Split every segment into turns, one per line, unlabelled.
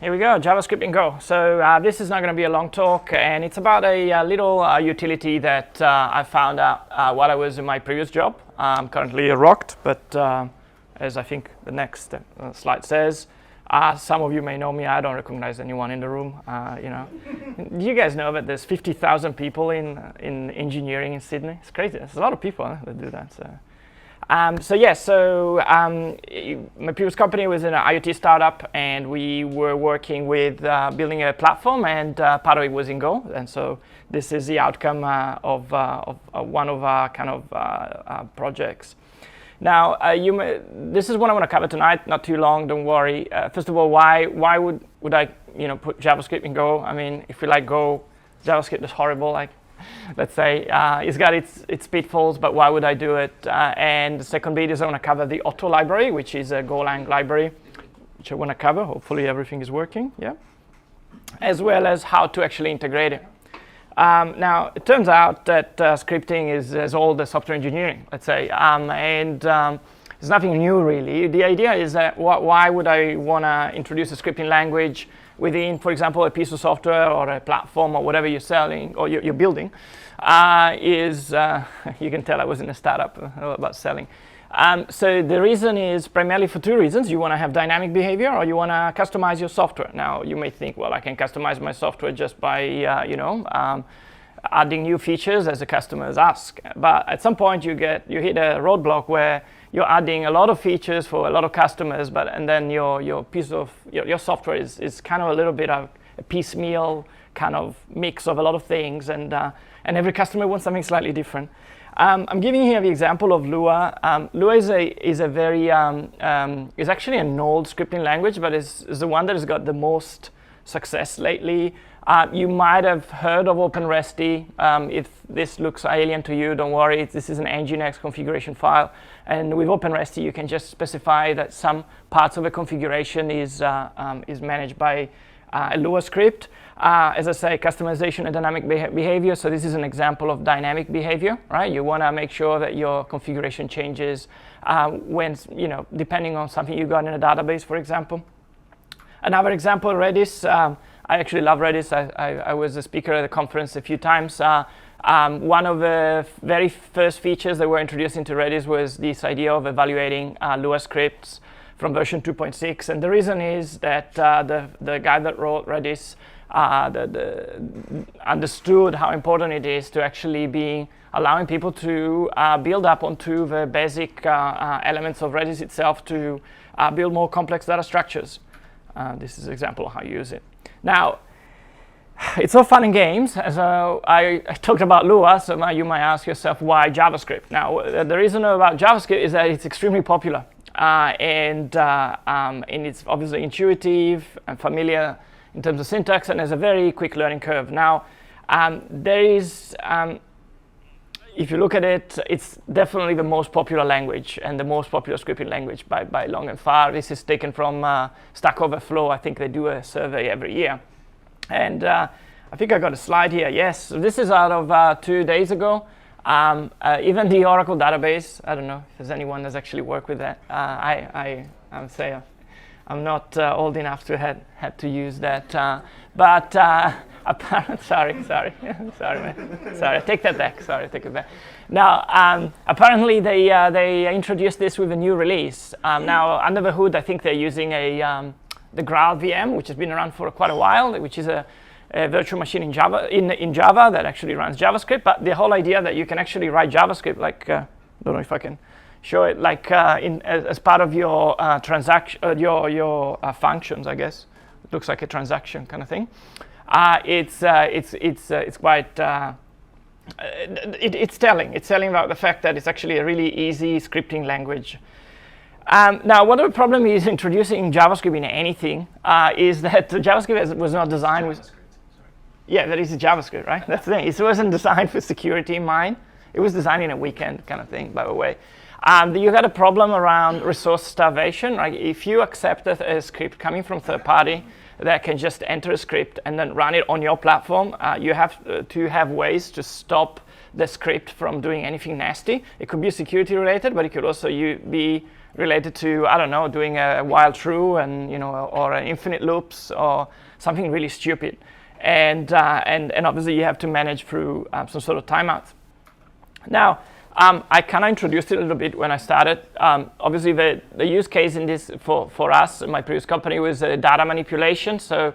here we go, JavaScript in Go. So this is not going to be a long talk, and it's about a little utility that I found out while I was in my previous job. I'm currently rocked, but as I think the next slide says, some of you may know me. I don't recognize anyone in the room. You guys know that there's 50,000 people in engineering in Sydney. It's crazy. There's a lot of people that do that. My previous company was an IoT startup, and we were working with building a platform, and part of it was in Go. And so this is the outcome of one of our kind of projects. Now, this is what I want to cover tonight. Not too long, don't worry. First of all, why would I put JavaScript in Go? I mean, if you like Go, JavaScript is horrible. Let's say it's got its pitfalls, but why would I do it? And the second bit is I want to cover the Otto library, which is a Golang library, which I want to cover. Hopefully everything is working, yeah. As well as how to actually integrate it. Now, it turns out that scripting is all the software engineering, let's say, and there's nothing new really. The idea is that why would I want to introduce a scripting language within, for example, a piece of software or a platform or whatever you're selling or you're building, you can tell I was in a startup about selling. So the reason is primarily for two reasons. You want to have dynamic behavior, or you want to customize your software. Now, you may think, well, I can customize my software just by, adding new features as the customers ask. But at some point, you hit a roadblock where you're adding a lot of features for a lot of customers, and then your piece of your software is kind of a little bit of a piecemeal kind of mix of a lot of things, and every customer wants something slightly different. I'm giving here the example of Lua. Lua is actually an old scripting language, but is the one that has got the most success lately. You might have heard of OpenResty. If this looks alien to you, don't worry. This is an Nginx configuration file. And with OpenResty, you can just specify that some parts of a configuration is managed by a Lua script. As I say, customization and dynamic behavior. So this is an example of dynamic behavior, right? You want to make sure that your configuration changes when, depending on something you got in a database, for example. Another example, Redis. I actually love Redis. I was a speaker at a conference a few times. One of the very first features that were introduced into Redis was this idea of evaluating Lua scripts from version 2.6. And the reason is that the guy that wrote Redis understood how important it is to actually be allowing people to build up onto the basic elements of Redis itself to build more complex data structures. This is an example of how you use it. Now, it's all fun and games. So I talked about Lua, so now you might ask yourself, why JavaScript? Now, the reason about JavaScript is that it's extremely popular. And it's obviously intuitive and familiar in terms of syntax, and there's a very quick learning curve. Now, if you look at it, it's definitely the most popular language and the most popular scripting language by long and far. This is taken from Stack Overflow. I think they do a survey every year. And I think I got a slide here. Yes, so this is out of 2 days ago. Even the Oracle database, I don't know if there's anyone that's actually worked with that. I'm not old enough to had to use that. Sorry, man. Sorry, take that back. Take it back. Now, apparently they introduced this with a new release. Now, under the hood, I think they're using the Graal VM, which has been around for quite a while, which is a virtual machine in Java that actually runs JavaScript. But the whole idea that you can actually write JavaScript, I don't know if I can show it, as part of your transaction, your functions, I guess. It looks like a transaction kind of thing. It's quite. It's telling about the fact that it's actually a really easy scripting language. Now, one of the problem is introducing JavaScript in anything is that JavaScript was not designed with. Yeah, that is JavaScript, right? That's the thing. It wasn't designed for security in mind. It was designed in a weekend kind of thing, by the way. You got a problem around resource starvation, right? If you accept a script coming from third party that can just enter a script and then run it on your platform, you have to have ways to stop the script from doing anything nasty. It could be security related, but it could also be related to, I don't know, doing a while true and, you know, or infinite loops or something really stupid. And obviously you have to manage through some sort of timeouts. Now, I kind of introduced it a little bit when I started. Obviously, the use case in this for us, my previous company, was data manipulation. So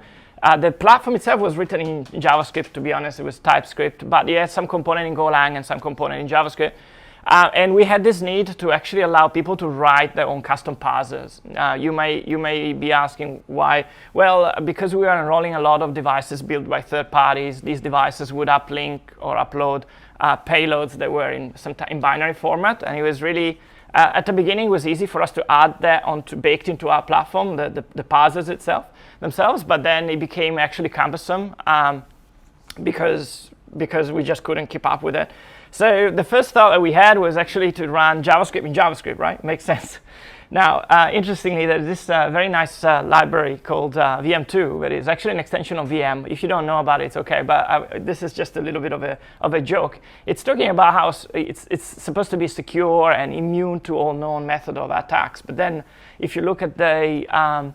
the platform itself was written in JavaScript, to be honest. It was TypeScript, but it had some component in Golang and some component in JavaScript. And we had this need to actually allow people to write their own custom parsers. You may be asking why. Well, because we are enrolling a lot of devices built by third parties, these devices would uplink or upload payloads that were in binary format, and it was really at the beginning it was easy for us to add that baked into our platform, the parsers themselves, but then it became actually cumbersome because we just couldn't keep up with it. So the first thought that we had was actually to run JavaScript in JavaScript, right? Makes sense. Now, interestingly, there's this very nice library called VM2, that is actually an extension of VM. If you don't know about it, it's okay, but this is just a little bit of a joke. It's talking about how it's supposed to be secure and immune to all known method of attacks. But then, if you look at the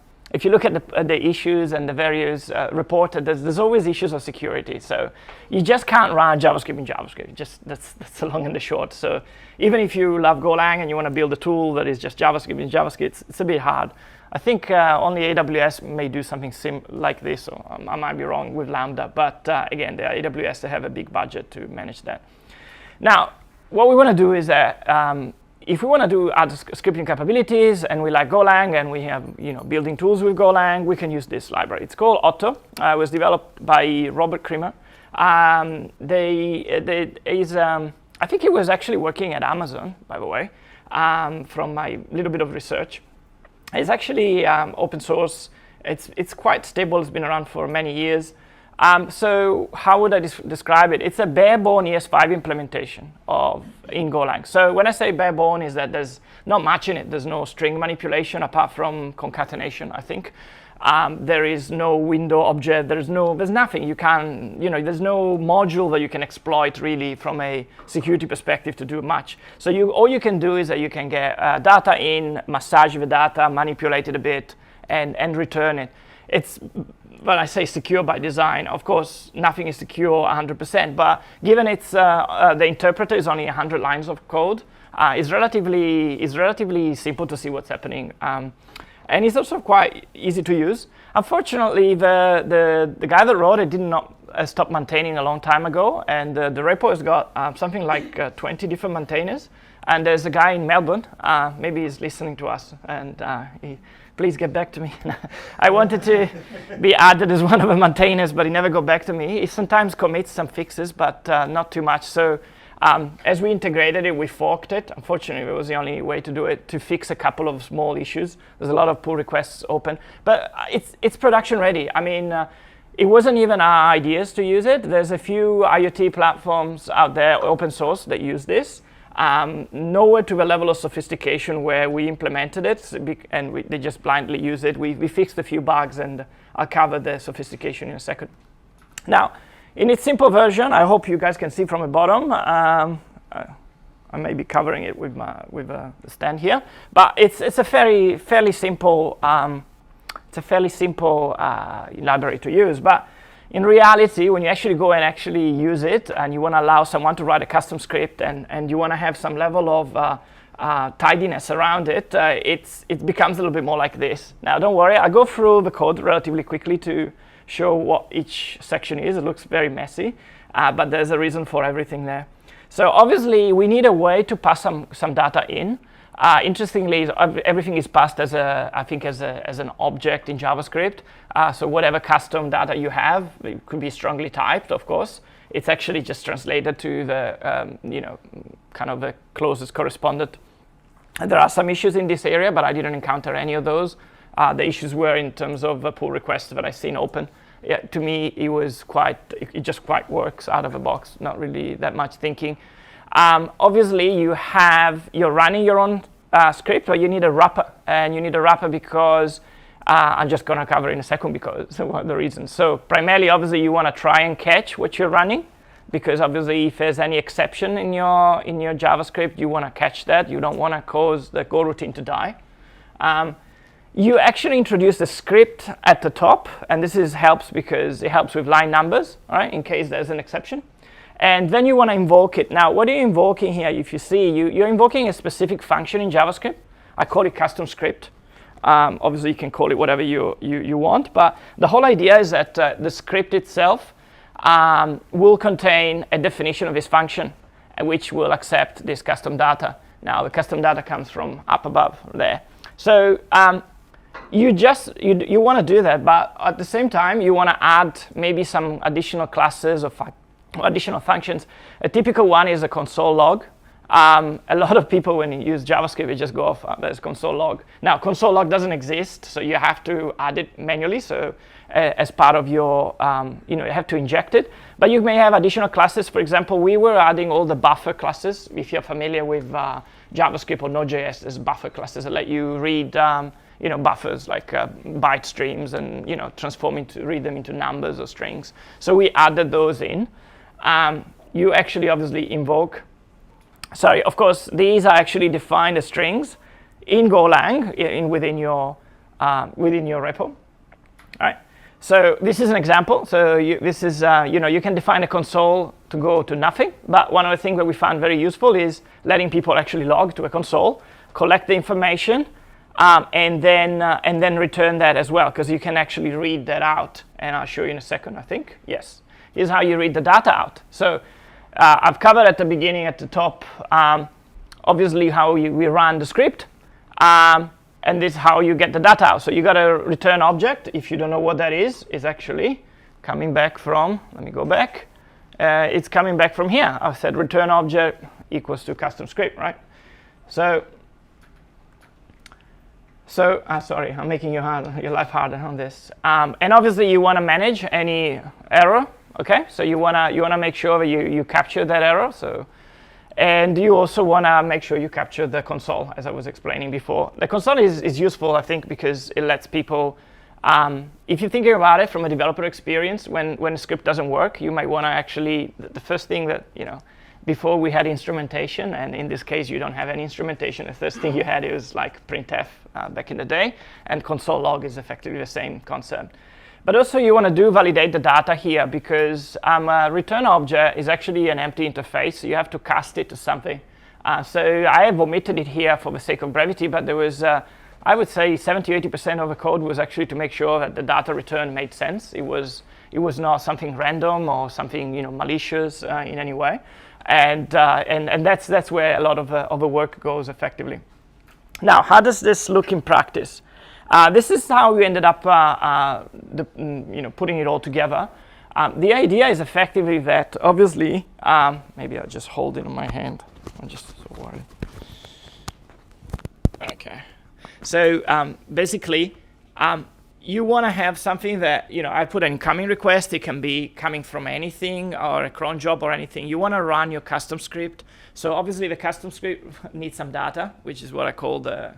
issues and the various reported, there's always issues of security. So you just can't run JavaScript in JavaScript. That's the long and the short. So even if you love Golang and you want to build a tool that is just JavaScript in JavaScript, it's a bit hard. I think only AWS may do something like this, or I might be wrong with Lambda. But again, the AWS, they have a big budget to manage that. Now, what we want to do is if we want to do other scripting capabilities and we like Golang and we have building tools with Golang, we can use this library. It's called Otto. It was developed by Robert Creamer. I think he was actually working at Amazon, by the way, from my little bit of research. It's actually open source. It's quite stable. It's been around for many years. So how would I describe it? It's a bare-bone ES5 implementation in Golang. So when I say bare-bone, is that there's not much in it. There's no string manipulation apart from concatenation, I think. There is no window object. There's nothing. You can, there's no module that you can exploit really from a security perspective to do much. So all you can do is that you can get data in, massage the data, manipulate it a bit, and return it. It's when I say secure by design, of course, nothing is secure 100%, but given the interpreter is only 100 lines of code, it's relatively simple to see what's happening. And it's also quite easy to use. Unfortunately, the guy that wrote it did not stop maintaining a long time ago, and the repo has got something like 20 different maintainers. And there's a guy in Melbourne, maybe he's listening to us, and please get back to me. I wanted to be added as one of the maintainers, but he never got back to me. He sometimes commits some fixes, but not too much. So as we integrated it, we forked it. Unfortunately, it was the only way to do it, to fix a couple of small issues. There's a lot of pull requests open, but it's production ready. I mean, it wasn't even our ideas to use it. There's a few IoT platforms out there, open source, that use this. Nowhere to the level of sophistication where we implemented it, and they just blindly use it. We fixed a few bugs, and I'll cover the sophistication in a second. Now, in its simple version, I hope you guys can see from the bottom. I may be covering it with the stand here, but it's a fairly simple library to use. But in reality, when you actually go and actually use it, and you want to allow someone to write a custom script, and you want to have some level of tidiness around it, it becomes a little bit more like this. Now, don't worry, I'll go through the code relatively quickly to show what each section is. It looks very messy, but there's a reason for everything there. So obviously, we need a way to pass some data in. Interestingly, everything is passed as an object in JavaScript. So whatever custom data you have, it could be strongly typed, of course. It's actually just translated to the kind of the closest correspondent. And there are some issues in this area, but I didn't encounter any of those. The issues were in terms of pull requests that I've seen open. Yeah, to me, it just quite works out of the box. Not really that much thinking. Obviously, you're running your own script, but you need a wrapper. And you need a wrapper because I'm just going to cover in a second because of the reasons. So primarily, obviously, you want to try and catch what you're running. because obviously if there's any exception in your JavaScript, you want to catch that. You don't want to cause the Go routine to die. You actually introduce the script at the top, and this helps because it helps with line numbers, all right, in case there's an exception. And then you want to invoke it. Now, what are you invoking here? If you see, you're invoking a specific function in JavaScript. I call it custom script. Obviously, you can call it whatever you want, but the whole idea is that the script itself will contain a definition of this function, which will accept this custom data. Now, the custom data comes from up above there. So you want to do that, but at the same time, you want to add maybe some additional classes or additional functions. A typical one is a console log. A lot of people, when you use JavaScript, they just go off, there's console log. Now, console log doesn't exist, so you have to add it manually. So as part of your, you have to inject it. But you may have additional classes. For example, we were adding all the buffer classes. If you're familiar with JavaScript or Node.js, there's buffer classes that let you read buffers like byte streams and read them into numbers or strings. So we added those in. You actually obviously invoke. Sorry, of course, these are actually defined as strings in Golang within your repo. All right. So this is an example. So this is you can define a console to go to nothing. But one of the things that we found very useful is letting people actually log to a console, collect the information, and then return that as well, because you can actually read that out. And I'll show you in a second, I think. Yes. Here's how you read the data out. So I've covered at the beginning, at the top, obviously how we run the script. And this is how you get the data out. So you got a return object. If you don't know what that is actually coming back from, let me go back. It's coming back from here. I said return object equals to custom script, right? So sorry, I'm making your life harder on this. And obviously you want to manage any error. Okay, so you wanna make sure that you capture that error. So, and you also wanna make sure you capture the console, as I was explaining before. The console is useful, I think, because it lets people. If you're thinking about it from a developer experience, when a script doesn't work, you might wanna actually the first thing that before we had instrumentation, and in this case you don't have any instrumentation. The first thing you had is like printf back in the day, and console log is effectively the same concept. But also you want to validate the data here, because a return object is actually an empty interface. So you have to cast it to something. So I have omitted it here for the sake of brevity, but there was, I would say 70-80% of the code was actually to make sure that the data return made sense. It was not something random or something malicious in any way. And that's where a lot of the work goes effectively. Now, how does this look in practice? This is how we ended up putting it all together. The idea is effectively that, obviously, maybe I'll just hold it in my hand. I'm just so worried. Okay. So basically, you want to have something that, I put an incoming request. It can be coming from anything or a cron job or anything. You want to run your custom script. So obviously the custom script needs some data, which is what I call the,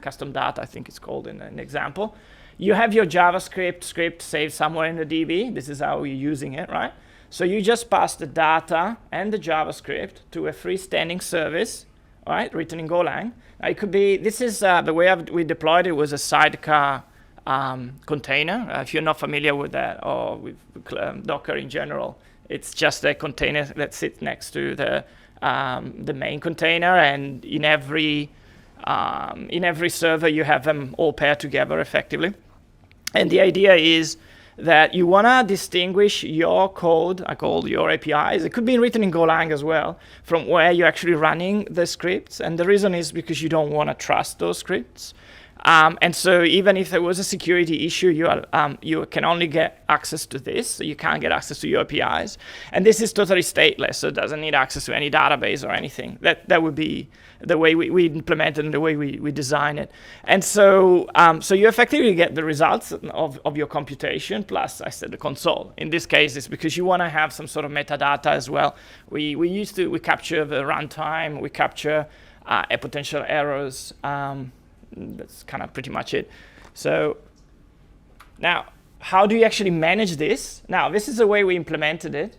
custom data, I think it's called in an example. You have your JavaScript script saved somewhere in the DB. This is how you're using it, right? So you just pass the data and the JavaScript to a freestanding service, all right, written in Golang. Now it could be, this is the way we deployed it was a sidecar container. If you're not familiar with that or with Docker in general, it's just a container that sits next to the main container, and in every server you have them all paired together effectively. And the idea is that you want to distinguish your code, I call your APIs. It could be written in Golang as well, from where you're actually running the scripts. And the reason is because you don't want to trust those scripts. And so even if there was a security issue, you can only get access to this. So you can't get access to your APIs. And this is totally stateless, so it doesn't need access to any database or anything. That would be the way we implement it and the way we design it. And so so you effectively get the results of your computation plus, I said, the console. In this case, it's because you want to have some sort of metadata as well. We capture the runtime, we capture potential errors. That's kind of pretty much it. So now, how do you actually manage this? Now, this is the way we implemented it.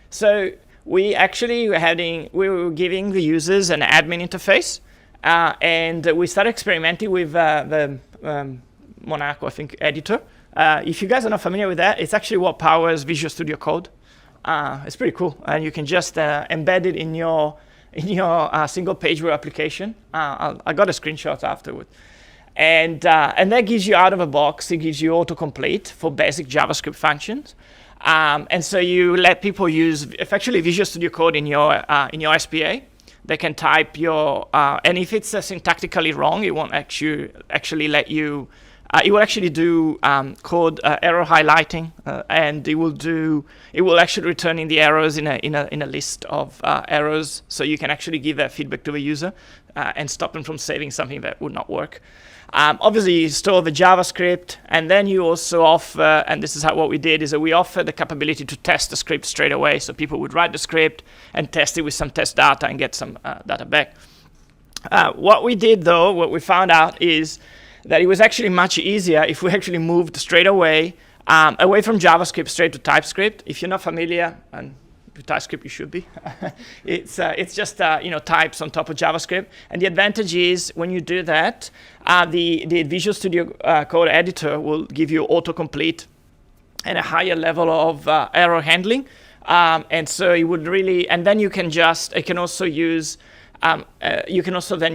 So we actually we were giving the users an admin interface, and we started experimenting with the Monaco, I think, editor. If you guys are not familiar with that, it's actually what powers Visual Studio Code. It's pretty cool, and you can just embed it in your single page web application. I got a screenshot afterward. And that gives you out of a box, it gives you autocomplete for basic JavaScript functions. And so you let people use effectively Visual Studio Code in your SPA. They can type your, and if it's syntactically wrong, it won't actually let you, it will actually do code error highlighting, and it will actually return in the errors in a list of errors, so you can actually give that feedback to the user and stop them from saving something that would not work. Obviously, you store the JavaScript, and then you also offer, and this is what we did, is that we offer the capability to test the script straight away. So people would write the script and test it with some test data and get some data back. What we did, though, what we found out is that it was actually much easier if we actually moved straight away from JavaScript straight to TypeScript. If you're not familiar, and with TypeScript you should be, it's just types on top of JavaScript. And the advantage is when you do that, the Visual Studio Code editor will give you autocomplete and a higher level of error handling. And so it would really, and then you can also use then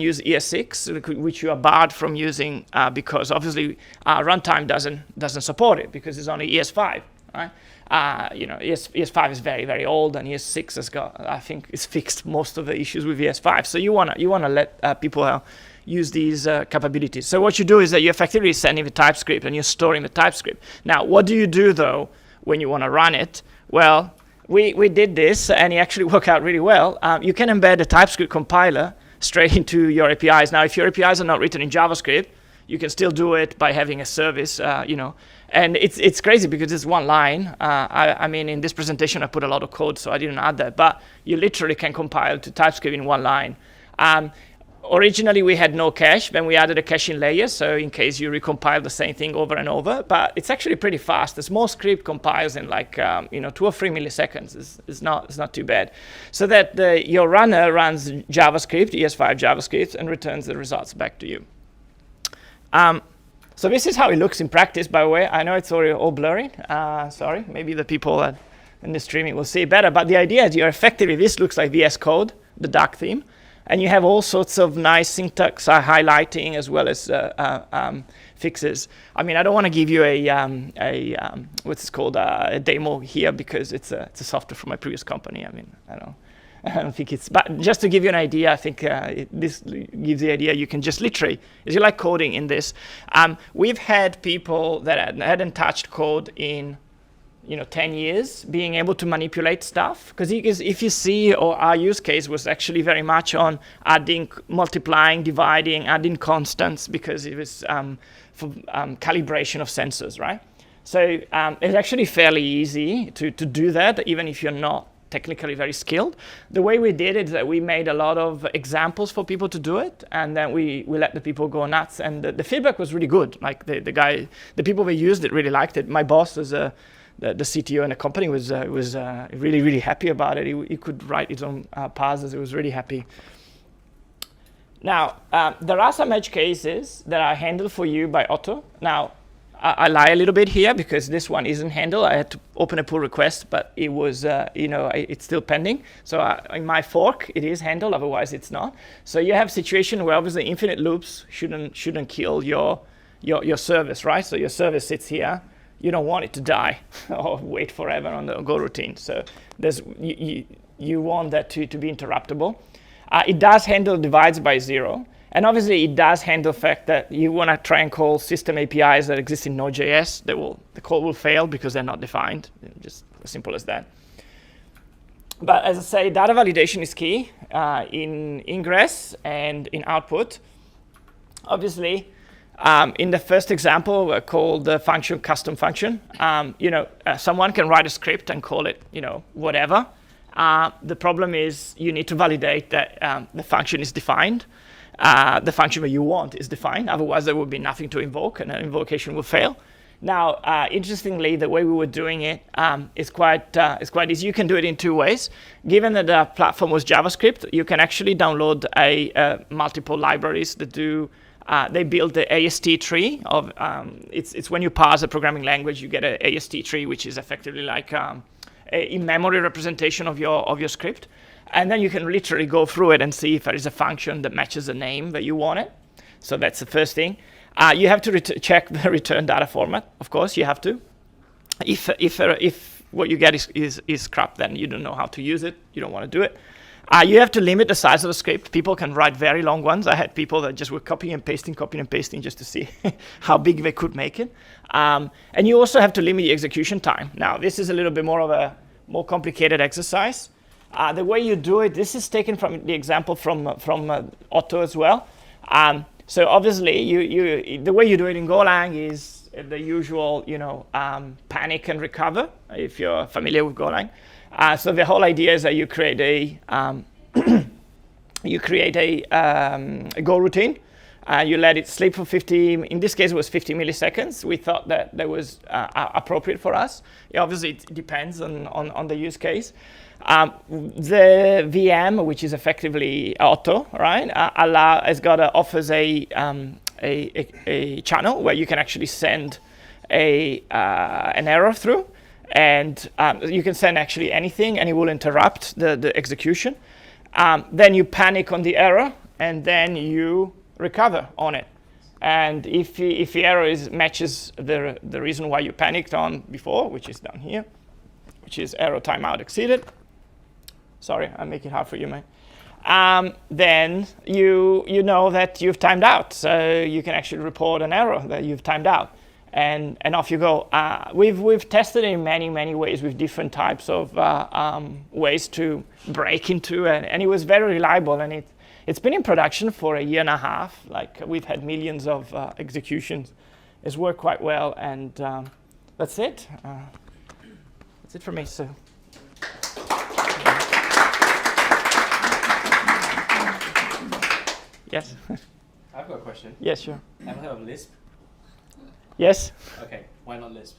use ES6, which you are barred from using because obviously runtime doesn't support it because it's only ES5, right? ES5 is very, very old, and ES6 has got, I think, it's fixed most of the issues with ES5. So you wanna let people use these capabilities. So what you do is that you effectively sending the TypeScript and you're storing the TypeScript. Now, what do you do though when you want to run it? Well, we did this, and it actually worked out really well. You can embed a TypeScript compiler straight into your APIs. Now, if your APIs are not written in JavaScript, you can still do it by having a service, And it's crazy because it's one line. I mean, in this presentation, I put a lot of code, so I didn't add that. But you literally can compile to TypeScript in one line. Originally, we had no cache. Then we added a caching layer, so in case you recompile the same thing over and over. But it's actually pretty fast. A small script compiles in like 2 or 3 milliseconds. It's not too bad. So that your runner runs JavaScript, ES5 JavaScript, and returns the results back to you. So this is how it looks in practice, by the way. I know it's already all blurry. Sorry, maybe the people in the streaming will see it better. But the idea is this looks like VS Code, the dark theme. And you have all sorts of nice syntax highlighting as well as fixes. I mean, I don't want to give you a demo here because it's a software from my previous company. I mean, I don't think it's, but just to give you an idea, I think this gives the idea you can just literally, if you like coding in this, we've had people that hadn't touched code in 10 years being able to manipulate stuff. Because if you see, our use case was actually very much on adding, multiplying, dividing, adding constants, because it was for calibration of sensors, right? So it's actually fairly easy to do that, even if you're not technically very skilled. The way we did it is that we made a lot of examples for people to do it, and then we let the people go nuts, and the feedback was really good. Like the people that used it really liked it. My boss was the CTO in the company was really, really happy about it. He could write his own parsers. He was really happy. Now, there are some edge cases that are handled for you by Otto. Now, I lie a little bit here because this one isn't handled. I had to open a pull request, but it was, it's still pending. So in my fork, it is handled. Otherwise, it's not. So you have a situation where obviously infinite loops shouldn't kill your service, right? So your service sits here. You don't want it to die or wait forever on the Go routine. So you want that to be interruptible. It does handle divides by 0. And obviously, it does handle the fact that you want to try and call system APIs that exist in Node.js. The call will fail because they're not defined. Just as simple as that. But as I say, data validation is key in ingress and in output. Obviously, in the first example, called the function custom function, someone can write a script and call it, whatever. The problem is you need to validate that the function is defined. The function that you want is defined. Otherwise, there will be nothing to invoke, and an invocation will fail. Now, interestingly, the way we were doing it is quite easy. You can do it in two ways. Given that the platform was JavaScript, you can actually download multiple libraries that do. They build the AST tree of. It's when you parse a programming language, you get an AST tree, which is effectively like a in-memory representation of your script, and then you can literally go through it and see if there is a function that matches the name that you want it. So that's the first thing. You have to check the return data format. Of course, you have to. If what you get is crap, then you don't know how to use it. You don't want to do it. You have to limit the size of the script. People can write very long ones. I had people that just were copying and pasting just to see how big they could make it. And you also have to limit the execution time. Now, this is a little bit more of a more complicated exercise. The way you do it, this is taken from the example from Otto as well. So obviously, the way you do it in Golang is the usual, panic and recover, if you're familiar with Golang. So the whole idea is that you create a go routine. You let it sleep for 50. In this case, it was 50 milliseconds. We thought that was appropriate for us. Obviously, it depends on the use case. The VM, which is effectively Otto, right, offers a channel where you can actually send an error through, and you can send actually anything, and it will interrupt the execution. Then you panic on the error, and then you recover on it. And if the error matches the reason why you panicked on before, which is down here, which is error timeout exceeded. Sorry, I make it hard for you, mate. Then you know that you've timed out, so you can actually report an error that you've timed out, and off you go. We've tested it in many ways with different types of ways to break into it, and it was very reliable, and it's been in production for a year and a half. Like, we've had millions of executions. It's worked quite well, and that's it. That's it for me. So. Yes.
I've got a question.
Yes, sure.
Have you heard of Lisp?
Yes.
Okay, why not Lisp?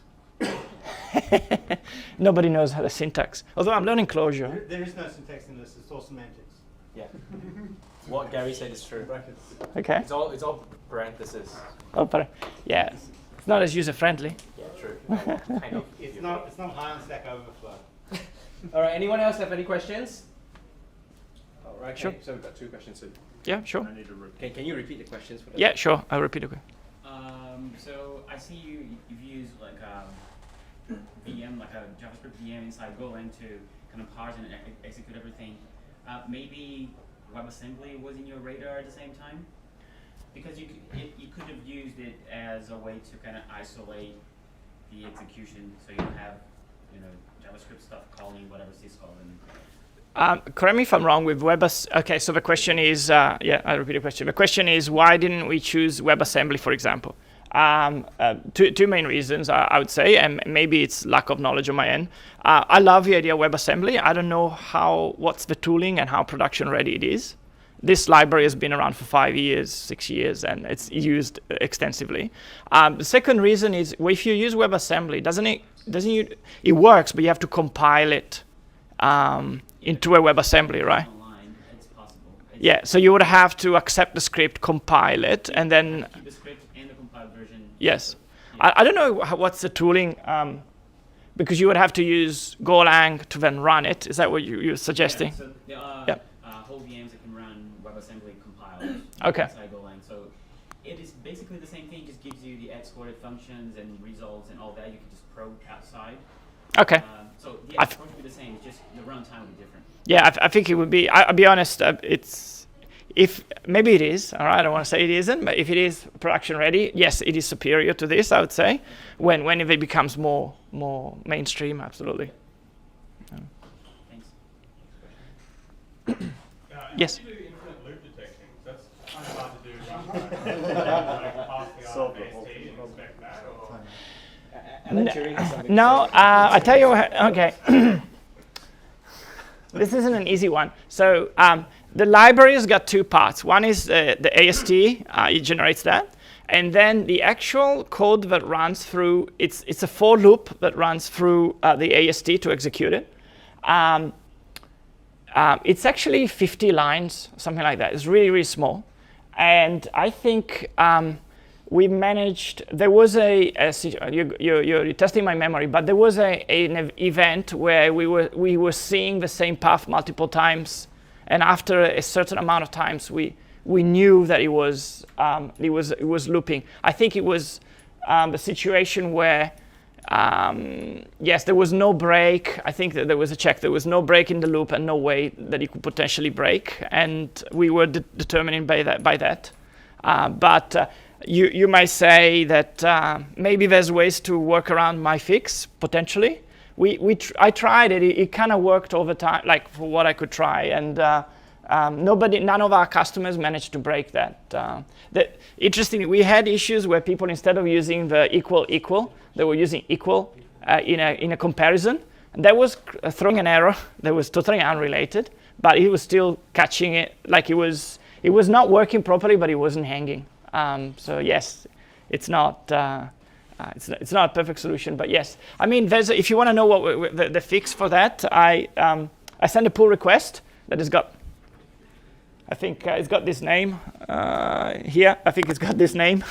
Nobody knows how the syntax. Although I'm learning Clojure.
There is no syntax in this. It's all semantics.
Yeah. What Gary said is true.
Brackets.
Okay.
It's all parentheses.
Oh, but yeah, it's not as user friendly.
Yeah, true. Kind of.
It's not high on Stack Overflow.
All right. Anyone else have any questions? All right.
Sure.
Okay, so we've got two questions. So
Yeah, sure.
can you repeat the questions for the
Yeah, sure. I'll repeat it.
So I see you've used like a VM, like a JavaScript VM inside Golang to kind of parse and execute everything. Maybe WebAssembly was in your radar at the same time, because you could have used it as a way to kind of isolate the execution, so you don't have JavaScript stuff calling whatever syscall and.
Correct me if I'm wrong with Okay, so the question is, I'll repeat the question. The question is, why didn't we choose WebAssembly, for example? Two main reasons, I would say, and maybe it's lack of knowledge on my end. I love the idea of WebAssembly. I don't know what's the tooling and how production ready it is. This library has been around for 5 years, 6 years, and it's used extensively. The second reason is, if you use WebAssembly, it works, but you have to compile it into a WebAssembly, right?
Online, it's possible.
Yeah, so you would have to accept the script, compile it, and then.
Keep the script and the compiled version.
Yes.
Yeah.
I don't know what's the tooling, because you would have to use Golang to then run it. Is that what you're suggesting?
Yeah, so there are
Yeah.
whole VMs that can run WebAssembly compiled
Okay.
inside Golang. So it is basically the same thing, just gives you the exported functions and results and all that. You can just probe outside.
Okay.
So the approach would be the same, it's just the runtime would be different.
Yeah, I think it would be. I'll be honest. If maybe it is. All right, I don't want to say it isn't, but if it is production ready, yes, it is superior to this. I would say when it becomes more mainstream, absolutely.
Thanks.
Yes.
How do you do infinite loop detecting? That's kind of hard to do. Like pass the RFST and inspect that, or
No, I tell you what. Okay. This isn't an easy one. So the library has got two parts. One is the AST, it generates that. And then the actual code that runs through, it's a for loop that runs through the AST to execute it. It's actually 50 lines, something like that. It's really, really small. And I think we managed, there was you're testing my memory, but there was an event where we were seeing the same path multiple times. And after a certain amount of times, we knew that it was looping. I think it was the situation where, yes, there was no break. I think that there was a check. There was no break in the loop and no way that it could potentially break. And we were determining by that. But you might say that maybe there's ways to work around my fix, potentially. I tried it. It kind of worked over time, like for what I could try. And none of our customers managed to break that. Interestingly, we had issues where people, instead of using the equal, they were using equal in a comparison. And that was throwing an error that was totally unrelated, but it was still catching it. Like it was not working properly, but it wasn't hanging. So yes, it's not a perfect solution, but yes. I mean, if you want to know what the fix for that, I sent a pull request that has got, I think it's got this name here. I think it's got this name.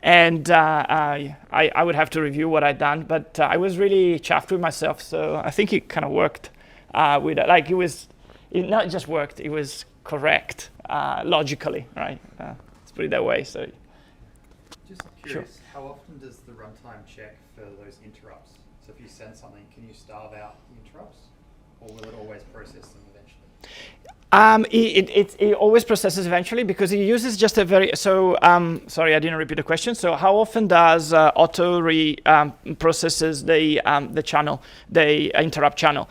And I would have to review what I'd done, but I was really chuffed with myself. So I think it kind of worked. It not just worked, it was correct logically, right? Let's put it that way. So.
Just curious, how often does the runtime check for those interrupts? So if you send something, can you starve out the interrupts, or will it always process them eventually?
It always processes eventually because it uses just a very, sorry, I didn't repeat the question. So how often does Otto processes the channel, the interrupt channel?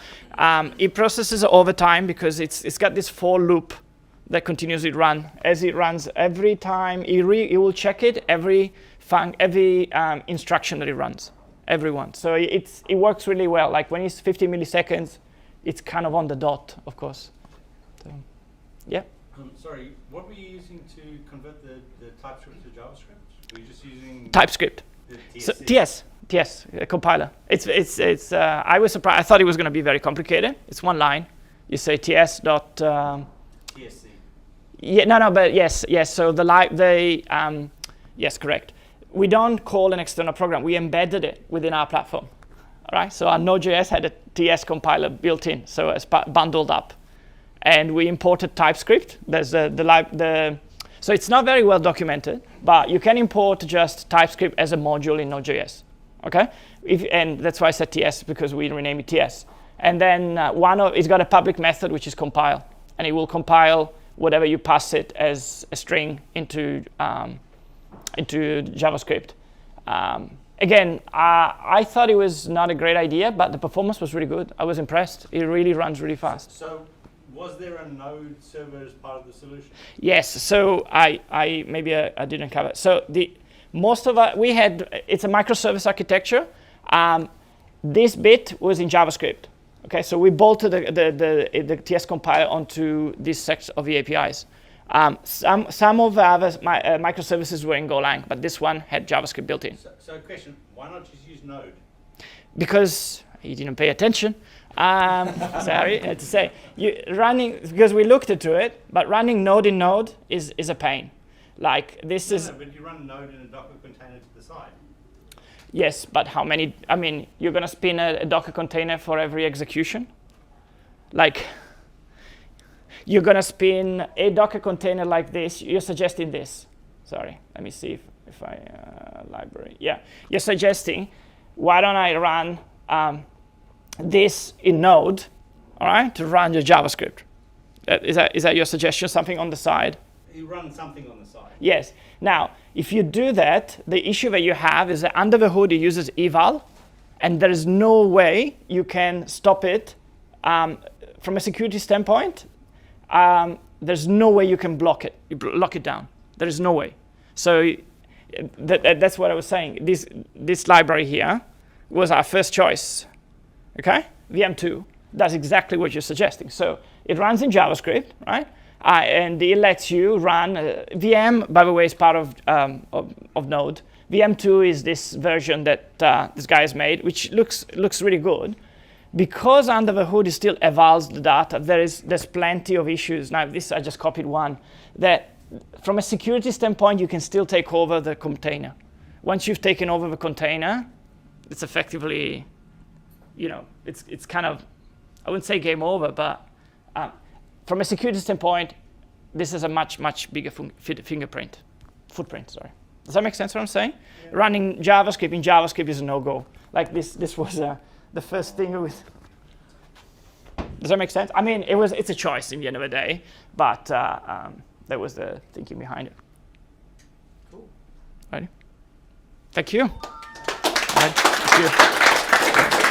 It processes over time because it's got this for loop that continuously run. As it runs every time, it will check it every instruction that it runs, everyone. So it works really well. Like when it's 50 milliseconds, it's kind of on the dot, of course. So, yeah.
Sorry, what were you using to convert the TypeScript to JavaScript? Were you just using
TypeScript?
The
So, TS, a compiler. It's. I was surprised. I thought it was going to be very complicated. It's one line. You say TS dot.
TSC?
Yeah, no, but yes. So yes, correct. We don't call an external program. We embedded it within our platform. All right. So our Node.js had a TS compiler built in, so it's bundled up. And we imported TypeScript. There's so it's not very well documented, but you can import just TypeScript as a module in Node.js. Okay, and that's why I said TS because we renamed it TS. And then it's got a public method which is compile, and it will compile whatever you pass it as a string into JavaScript. Again, I thought it was not a great idea, but the performance was really good. I was impressed. It really runs really fast.
So was there a node server as part of the solution?
Yes. So I didn't cover. So most of we had, it's a microservice architecture. This bit was in JavaScript. Okay, so we bolted the TS compiler onto this set of the APIs. Some of the other microservices were in Golang, but this one had JavaScript built in.
So question, why not just use Node?
Because you didn't pay attention. Sorry, I had to say. Because we looked into it, but running Node in Node is a pain. Like this is.
No, but you run Node in a Docker container to the side.
Yes, but how many? I mean, you're going to spin a Docker container for every execution? Like, you're going to spin a Docker container like this. You're suggesting this. Sorry, let me see if I, library. Yeah, you're suggesting, why don't I run this in Node, all right, to run your JavaScript? Is that your suggestion, something on the side?
You run something on the side.
Yes. Now, if you do that, the issue that you have is that under the hood it uses eval, and there is no way you can stop it from a security standpoint. There's no way you can lock it down. There is no way. So that's what I was saying. This library here was our first choice. Okay, VM2 does exactly what you're suggesting. So it runs in JavaScript, right? and it lets you run VM. By the way, is part of Node. VM2 is this version that this guy has made, which looks really good. Because under the hood it still evals the data, there's plenty of issues. Now this, I just copied one, that from a security standpoint, you can still take over the container. Once you've taken over the container, it's effectively, it's kind of, I wouldn't say game over, but from a security standpoint, this is a much bigger footprint. Sorry. Does that make sense what I'm saying? Yeah. Running JavaScript in JavaScript is a no-go. Like this was the first thing with. Does that make sense? I mean, it's a choice in the end of the day, but that was the thinking behind it.
Cool.
Right. Thank you. Right. Thank you.